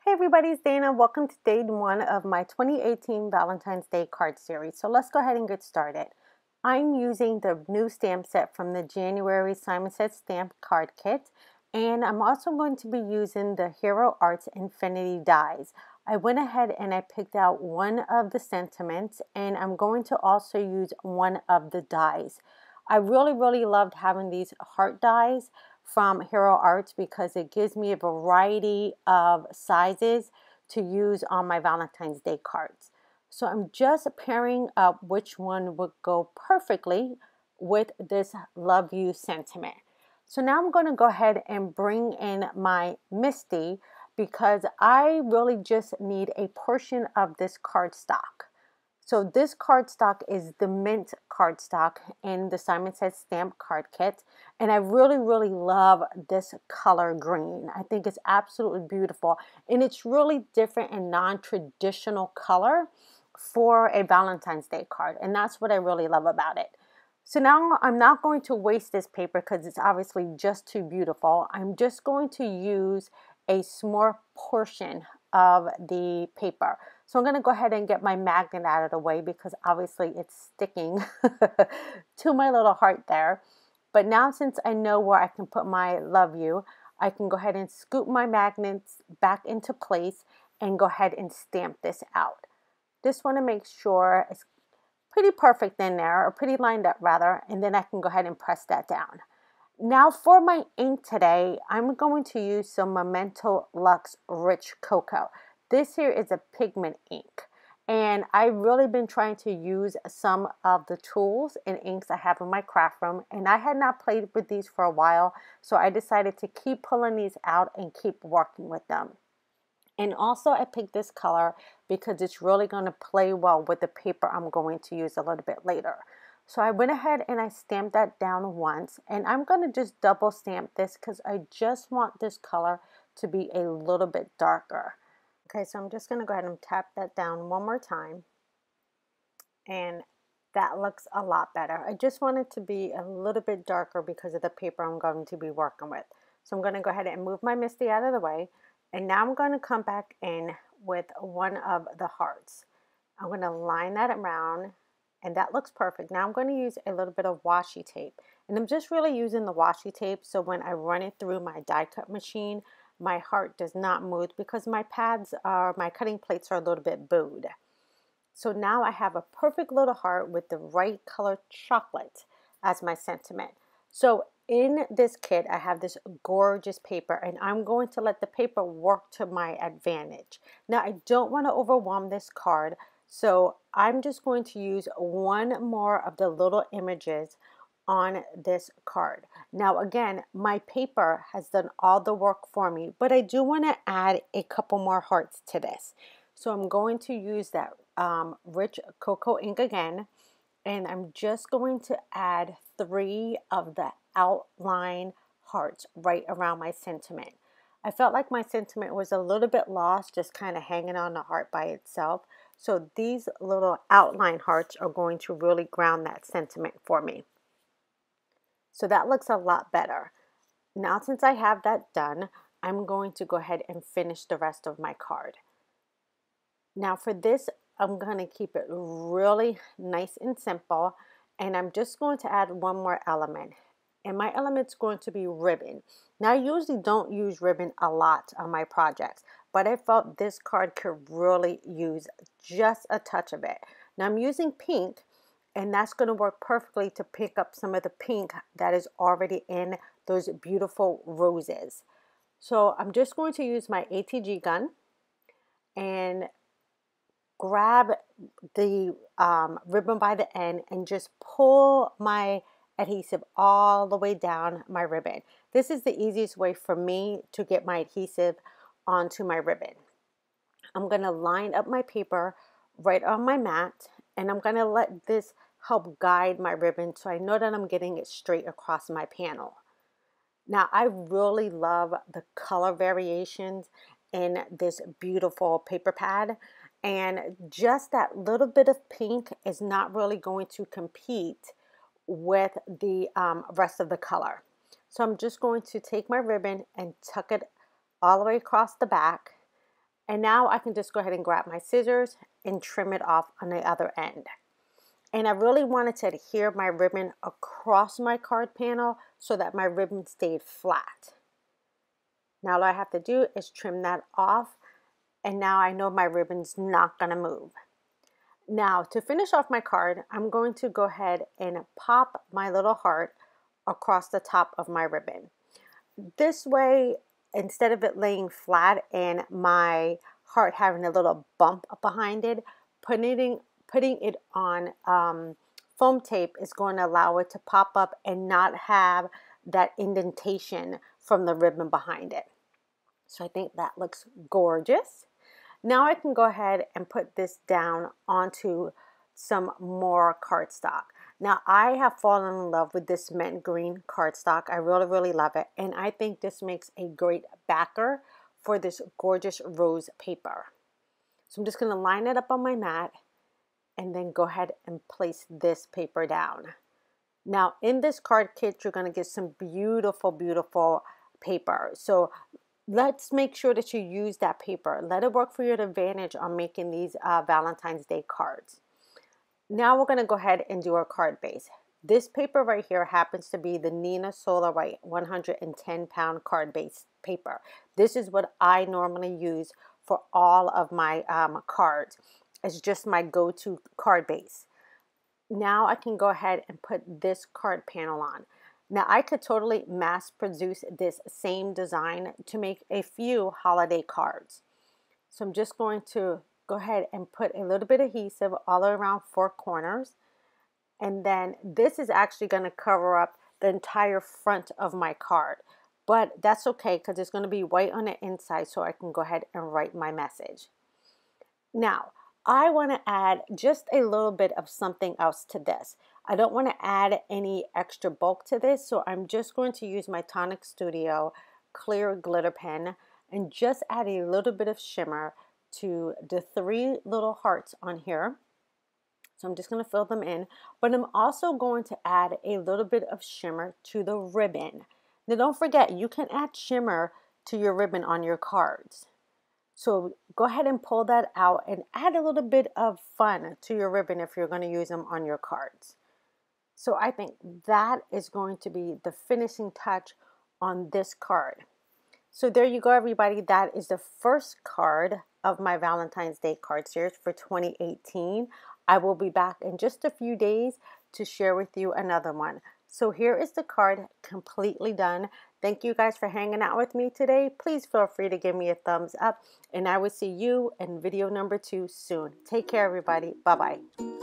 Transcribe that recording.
Hey everybody, it's Dana. Welcome to day one of my 2018 Valentine's Day card series. So let's go ahead and get started. I'm using the new stamp set from the January Simon Says Stamp card kit, and I'm also going to be using the Hero Arts Infinity dies. I went ahead and I picked out one of the sentiments, and I'm going to also use one of the dies. I really loved having these heart dies from Hero Arts because it gives me a variety of sizes to use on my Valentine's Day cards. So I'm just pairing up which one would go perfectly with this love you sentiment. So now I'm going to go ahead and bring in my MISTI because I really just need a portion of this cardstock. So this cardstock is the mint cardstock in the Simon Says Stamp card kit. And I really love this color green. I think it's absolutely beautiful. And it's really different and non-traditional color for a Valentine's Day card. And that's what I really love about it. So now I'm not going to waste this paper because it's obviously just too beautiful. I'm just going to use a small portion of the paper. So I'm going to go ahead and get my magnet out of the way because obviously it's sticking to my little heart there. But now since I know where I can put my love you, I can go ahead and scoop my magnets back into place and go ahead and stamp this out. Just want to make sure it's pretty perfect in there, or pretty lined up rather, and then I can go ahead and press that down. Now for my ink today, I'm going to use some Memento Luxe Rich Cocoa. This here is a pigment ink, and I've really been trying to use some of the tools and inks I have in my craft room, and I had not played with these for a while, so I decided to keep pulling these out and keep working with them. And also I picked this color because it's really going to play well with the paper I'm going to use a little bit later. So I went ahead and I stamped that down once, and I'm going to just double stamp this because I just want this color to be a little bit darker. Okay, so I'm just going to go ahead and tap that down one more time, and that looks a lot better. I just want it to be a little bit darker because of the paper I'm going to be working with. So I'm going to go ahead and move my MISTI out of the way, and now I'm going to come back in with one of the hearts. I'm going to line that around, and that looks perfect. Now I'm going to use a little bit of washi tape, and I'm just really using the washi tape so when I run it through my die cut machine, my heart does not move because my cutting plates are a little bit bowed. So now I have a perfect little heart with the right color chocolate as my sentiment. So in this kit, I have this gorgeous paper, and I'm going to let the paper work to my advantage. Now I don't want to overwhelm this card, so I'm just going to use one more of the little images on this card. Now again, my paper has done all the work for me, but I do want to add a couple more hearts to this. So I'm going to use that rich cocoa ink again, and I'm just going to add 3 of the outline hearts right around my sentiment. I felt like my sentiment was a little bit lost, just kind of hanging on the heart by itself. So these little outline hearts are going to really ground that sentiment for me. So that looks a lot better. Now since I have that done, I'm going to go ahead and finish the rest of my card. Now for this, I'm going to keep it really nice and simple, and I'm just going to add one more element. And my element's going to be ribbon. Now I usually don't use ribbon a lot on my projects, but I felt this card could really use just a touch of it. Now I'm using pink, and that's going to work perfectly to pick up some of the pink that is already in those beautiful roses. So I'm just going to use my ATG gun and grab the ribbon by the end and just pull my adhesive all the way down my ribbon. This is the easiest way for me to get my adhesive onto my ribbon. I'm going to line up my paper right on my mat, and I'm going to let this help guide my ribbon so I know that I'm getting it straight across my panel. Now I really love the color variations in this beautiful paper pad, and just that little bit of pink is not really going to compete with the rest of the color. So I'm just going to take my ribbon and tuck it all the way across the back, And now I can just go ahead and grab my scissors and trim it off on the other end. And I really wanted to adhere my ribbon across my card panel so that my ribbon stayed flat. Now all I have to do is trim that off, and now I know my ribbon's not gonna move. Now to finish off my card, I'm going to go ahead and pop my little heart across the top of my ribbon. This way, instead of it laying flat and my heart having a little bump behind it, putting it on foam tape is going to allow it to pop up and not have that indentation from the ribbon behind it. So I think that looks gorgeous. Now I can go ahead and put this down onto some more cardstock. Now I have fallen in love with this mint green cardstock. I really love it, and I think this makes a great backer for this gorgeous rose paper. So I'm just going to line it up on my mat and then go ahead and place this paper down. Now in this card kit, you're going to get some beautiful paper. So let's make sure that you use that paper. Let it work for your advantage on making these Valentine's Day cards. Now we're going to go ahead and do our card base. This paper right here happens to be the Neenah Solar White 110-pound card base paper. This is what I normally use for all of my cards. It's just my go-to card base. Now I can go ahead and put this card panel on. Now I could totally mass produce this same design to make a few holiday cards. So I'm just going to go ahead and put a little bit of adhesive all around 4 corners. And then this is actually going to cover up the entire front of my card. But that's okay because it's going to be white on the inside, so I can go ahead and write my message. Now, I want to add just a little bit of something else to this. I don't want to add any extra bulk to this, so I'm just going to use my Tonic Studio clear glitter pen and just add a little bit of shimmer to the 3 little hearts on here. So I'm just going to fill them in, but I'm also going to add a little bit of shimmer to the ribbon. Now don't forget, you can add shimmer to your ribbon on your cards. So go ahead and pull that out and add a little bit of fun to your ribbon if you're going to use them on your cards. So I think that is going to be the finishing touch on this card. So there you go, everybody. That is the first card of my Valentine's Day card series for 2018. I will be back in just a few days to share with you another one. So here is the card completely done. Thank you guys for hanging out with me today. Please feel free to give me a thumbs up, and I will see you in video number 2 soon. Take care, everybody. Bye-bye.